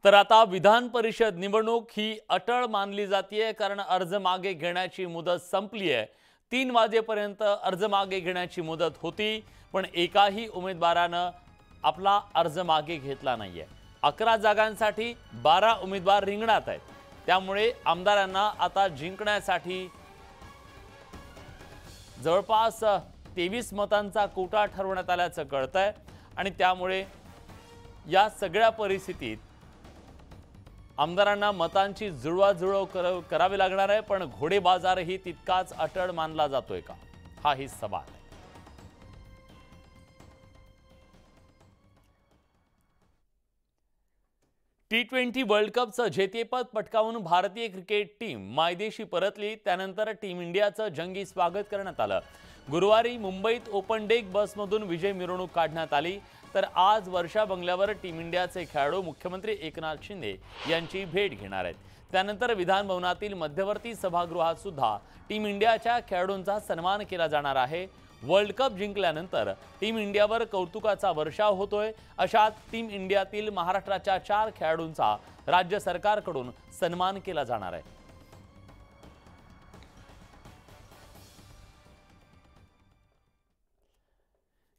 तर आता विधान परिषद निवडणूक ही अटळ मानली जाते, कारण अर्ज मागे घेण्याची मुदत संपली आहे। 3 वाजेपर्यंत अर्ज मागे घेण्याची मुदत होती, पण एकाही उमेदवाराने आपला अर्ज मागे घेतला नाहीये। 11 जागांसाठी 12 उमेदवार रिंगणात आहेत, त्यामुळे आमदारांना आता जिंकण्यासाठी जवळपास 23 मतांचा कोटा ठरवण्यात आल्याचं कळतंय। आणि त्यामुळे या सगळ्या परिस्थितीत आमदारांना मतांची जुळवाजुळव करावी लागणार आहे, पण घोडेबाजारही तितकाच अटळ मानला जातोय का, हाही सवाल आहे। T20 वर्ल्ड कपचं जेतेपद पटकावून भारतीय क्रिकेट टीम मायदेशी परतली। त्यानंतर टीम इंडियाचं जंगी स्वागत करण्यात आलं। गुरुवारी मुंबईत ओपन डेक बसमधून विजय मिरवणूक काढण्यात आली। तर आज वर्षा बंगल्यावर टीम इंडियाचे खेळाडू मुख्यमंत्री एकनाथ शिंदे यांची भेट घेणार आहेत। त्यानंतर विधान भवनातील मध्यवर्ती सभागृहात सुद्धा टीम इंडियाच्या खेळाडूंचा सन्मान केला जाणार आहे। वर्ल्ड कप जिंकल्यानंतर टीम इंडियावर कौतुकाचा वर्षाव होतोय। अशात टीम इंडियातील महाराष्ट्राच्या 4 खेळाडूंचा राज्य सरकारकडून सन्मान केला जाणार आहे।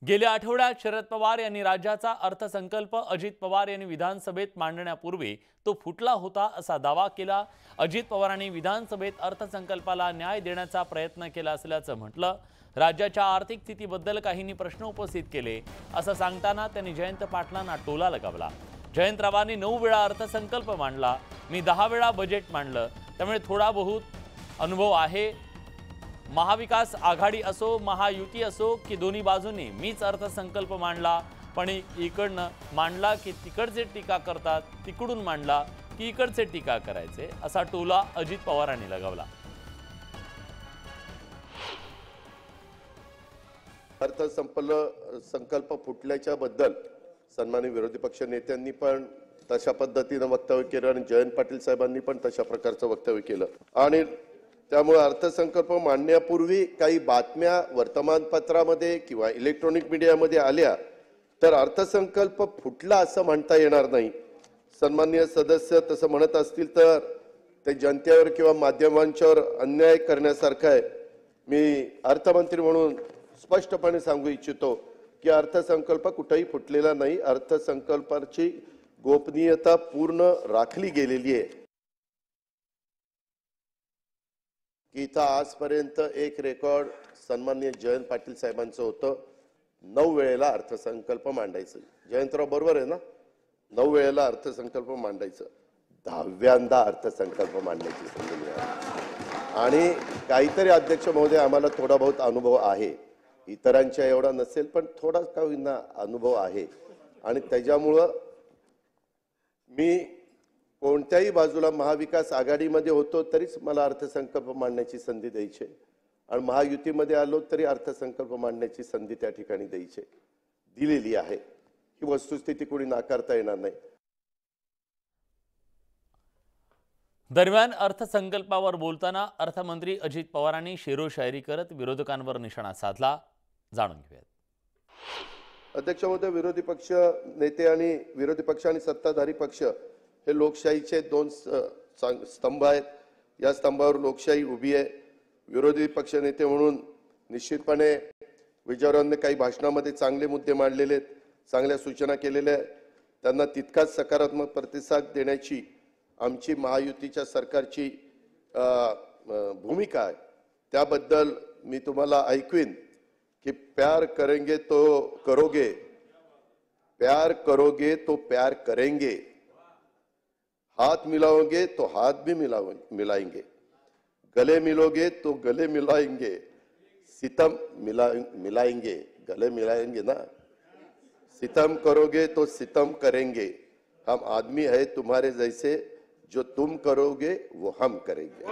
गेल्या आठवड्यात शरद पवार यांनी राज्याचा अर्थसंकल्प अजित पवार यांनी विधानसभेत मांडण्यापूर्वी तो फुटला होता असा दावा केला। अजित पवारांनी विधानसभेत अर्थसंकल्पाला न्याय देण्याचा प्रयत्न केला असल्याचं म्हटलं। राज्याच्या आर्थिक स्थितीबद्दल काहींनी प्रश्न उपस्थित केले असं सांगताना त्यांनी जयंत पाटलांना टोला लगावला। जयंतरावांनी 9 वेळा अर्थसंकल्प मांडला, मी 10 वेळा बजेट मांडलं, त्यामुळे थोडा बहुत अनुभव आहे। महाविकास आघाडी असो महायुती असो की दोन्ही बाजूंनी मीच अर्थसंकल्प मांडला, पण इकडनं मांडला की तिकडचे टीका करतात, तिकडून मांडला की इकडचे टीका करायचे, असा टोला अजित पवारांनी लगावला। अर्थसंकल्प फुटल्याच्या बद्दल सन्माननीय विरोधी पक्ष नेत्यांनी पण तशा पद्धतीने वक्तव्य केलं आणि जयंत पाटील साहेबांनी पण तशा प्रकारचं वक्तव्य केलं। आणि त्यामुळे अर्थसंकल्प मांडण्यापूर्वी काही बातम्या वर्तमानपत्रामध्ये किंवा इलेक्ट्रॉनिक मीडियामध्ये आल्या तर अर्थसंकल्प फुटला असं म्हणता येणार नाही। सन्माननीय सदस्य तसं म्हणत असतील तर ते जनतेवर किंवा माध्यमांच्यावर अन्याय करण्यासारखं आहे। मी अर्थमंत्री म्हणून स्पष्टपणे सांगू इच्छितो की अर्थसंकल्प कुठेही फुटलेला नाही। अर्थसंकल्पाची गोपनीयता पूर्ण राखली गेलेली आहे। की इथं आजपर्यंत एक रेकॉर्ड सन्माननीय जयंत पाटील साहेबांचं होतं, 9 वेळेला अर्थसंकल्प मांडायचं। जयंतराव बरोबर आहे ना, 9 वेळेला अर्थसंकल्प मांडायचं, 10व्यांदा अर्थसंकल्प मांडण्याची संधी मिळाली। आणि काहीतरी अध्यक्ष महोदय आम्हाला थोडा बहुत अनुभव आहे, इतरांच्या एवढा नसेल पण थोडा का होईना अनुभव आहे। आणि त्याच्यामुळं मी कोणत्याही बाजूला महाविकास आघाडीमध्ये होतो तरीच मला अर्थसंकल्प मांडण्याची संधी द्यायची, आणि महायुतीमध्ये आलो तरी अर्थसंकल्प मांडण्याची संधी त्या ठिकाणी द्यायची, दिलेली आहे। ही वस्तुस्थिती कोणी नाकारता येणार नाही। दरम्यान अर्थसंकल्पावर बोलताना अर्थमंत्री अजित पवारांनी शेरोशायरी करत विरोधकांवर निशाणा साधला। जाणून घेऊयात। अध्यक्ष महोदय, विरोधी पक्ष नेते आणि विरोधी पक्ष आणि सत्ताधारी पक्ष हे लोकशाहीचे 2 स्तंभ आहेत। या स्तंभावर लोकशाही उभी आहे। विरोधी पक्ष नेते म्हणून निश्चितपणे विजयरावांनी काही भाषणामध्ये चांगले मुद्दे मांडलेले आहेत, चांगल्या सूचना केलेल्या आहेत, त्यांना तितकाच सकारात्मक प्रतिसाद देण्याची आमची महायुतीच्या सरकारची भूमिका आहे। त्याबद्दल मी तुम्हाला ऐकवीन कि प्यार करेंगे तो करोगे, प्यार करोगे तो प्यार करेंगे, हाथ मिलाओगे तो हाथ भी मिलाएंगे, गले मिलोगे तो गले मिलाएंगे, सितम मिलाएंगे, गले मिलाएंगे ना, सितम करोगे तो सितम करेंगे, हम आदमी है तुम्हारे जैसे, जो तुम करोगे वो हम करेंगे।